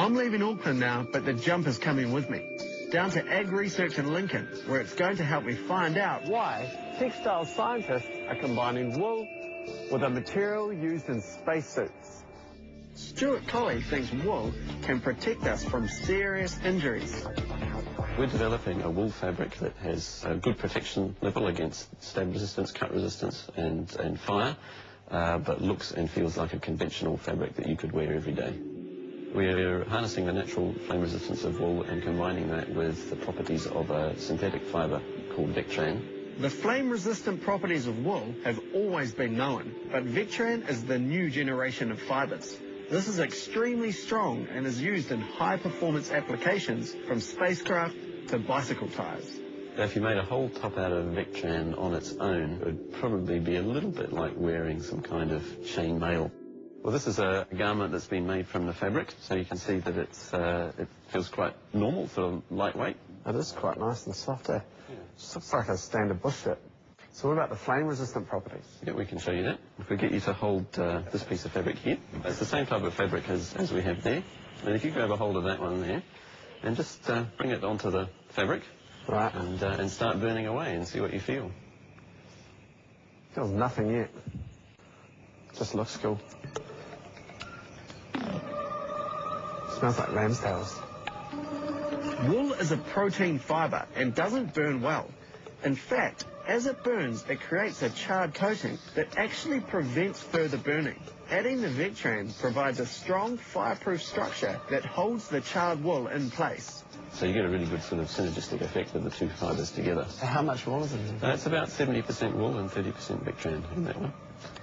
I'm leaving Auckland now, but the jumper's coming with me. Down to AgResearch in Lincoln, where it's going to help me find out why textile scientists are combining wool with a material used in spacesuits. Stuart Colley thinks wool can protect us from serious injuries. We're developing a wool fabric that has a good protection level against stab resistance, cut resistance and fire, but looks and feels like a conventional fabric that you could wear every day. We're harnessing the natural flame resistance of wool and combining that with the properties of a synthetic fibre called Vectran. The flame-resistant properties of wool have always been known, but Vectran is the new generation of fibres. This is extremely strong and is used in high-performance applications from spacecraft to bicycle tyres. If you made a whole top out of Vectran on its own, it would probably be a little bit like wearing some kind of chain mail. Well, this is a garment that's been made from the fabric, so you can see that it feels quite normal, sort of lightweight. It is quite nice and soft, eh? Yeah. Just looks like a standard bush shirt. So what about the flame-resistant properties? Yeah, we can show you that. If we get you to hold this piece of fabric here, it's the same type of fabric as we have there. And if you grab a hold of that one there, and just bring it onto the fabric, right, and start burning away and see what you feel. Feels nothing yet. Just looks cool. Smells like lamb's tails. Wool is a protein fibre and doesn't burn well. In fact, as it burns, it creates a charred coating that actually prevents further burning. Adding the Vectran provides a strong fireproof structure that holds the charred wool in place. So you get a really good sort of synergistic effect of the two fibres together. So how much wool is it? It's about 70% wool and 30% Vectran in that one.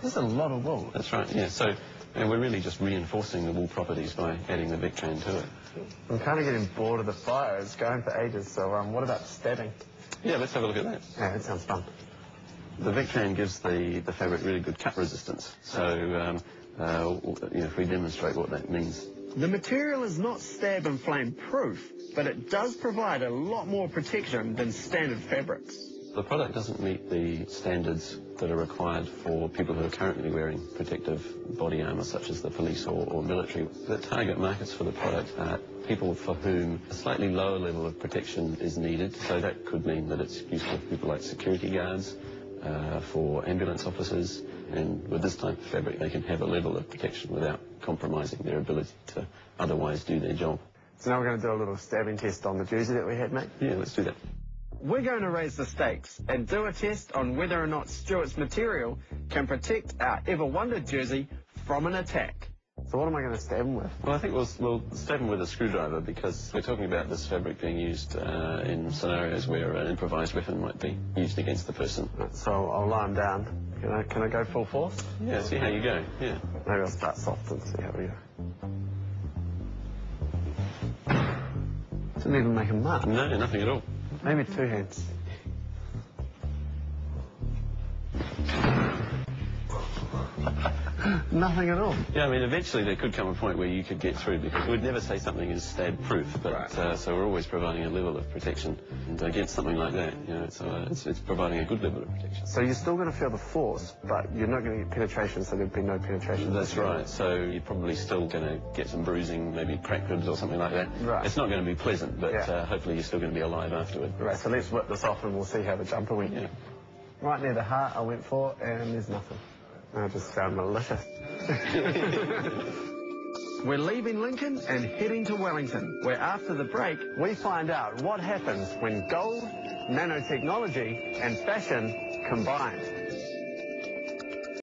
There's a lot of wool. That's right, yeah. So we're really just reinforcing the wool properties by adding the Vectran to it. I'm kind of getting bored of the fire. It's going for ages, so what about stabbing? Yeah, let's have a look at that. Yeah, that sounds fun. The Vectran gives the fabric really good cut resistance. So, if we demonstrate what that means. The material is not stab and flame proof, but it does provide a lot more protection than standard fabrics. The product doesn't meet the standards that are required for people who are currently wearing protective body armour, such as the police or military. The target markets for the product are people for whom a slightly lower level of protection is needed. So that could mean that it's useful for people like security guards, for ambulance officers, and with this type of fabric they can have a level of protection without compromising their ability to otherwise do their job. So now we're going to do a little stabbing test on the jersey that we had, mate? Yeah, let's do that. We're going to raise the stakes and do a test on whether or not Stuart's material can protect our ever-wondered jersey from an attack. So what am I going to stab him with? Well, I think we'll stab him with a screwdriver, because we're talking about this fabric being used in scenarios where an improvised weapon might be used against the person. So I'll lie him down. Can I go full force? Yeah, see how you go, yeah. Maybe I'll start soft and see how we go. Didn't even make a mark. No, nothing at all. Maybe two hands. Nothing at all. Yeah, I mean, eventually there could come a point where you could get through, because we'd never say something is stab-proof, but right. So we're always providing a level of protection. And against something like that, it's providing a good level of protection. So you're still going to feel the force, but you're not going to get penetration, so there'd be no penetration. That's right. So you're probably still going to get some bruising, maybe cracked ribs or something like that. Right. It's not going to be pleasant, but hopefully you're still going to be alive afterward. Right, so let's whip this off and we'll see how the jumper went. Yeah. Right near the heart I went for, and there's nothing. I just found malicious. We're leaving Lincoln and heading to Wellington, where after the break, we find out what happens when gold, nanotechnology and fashion combine.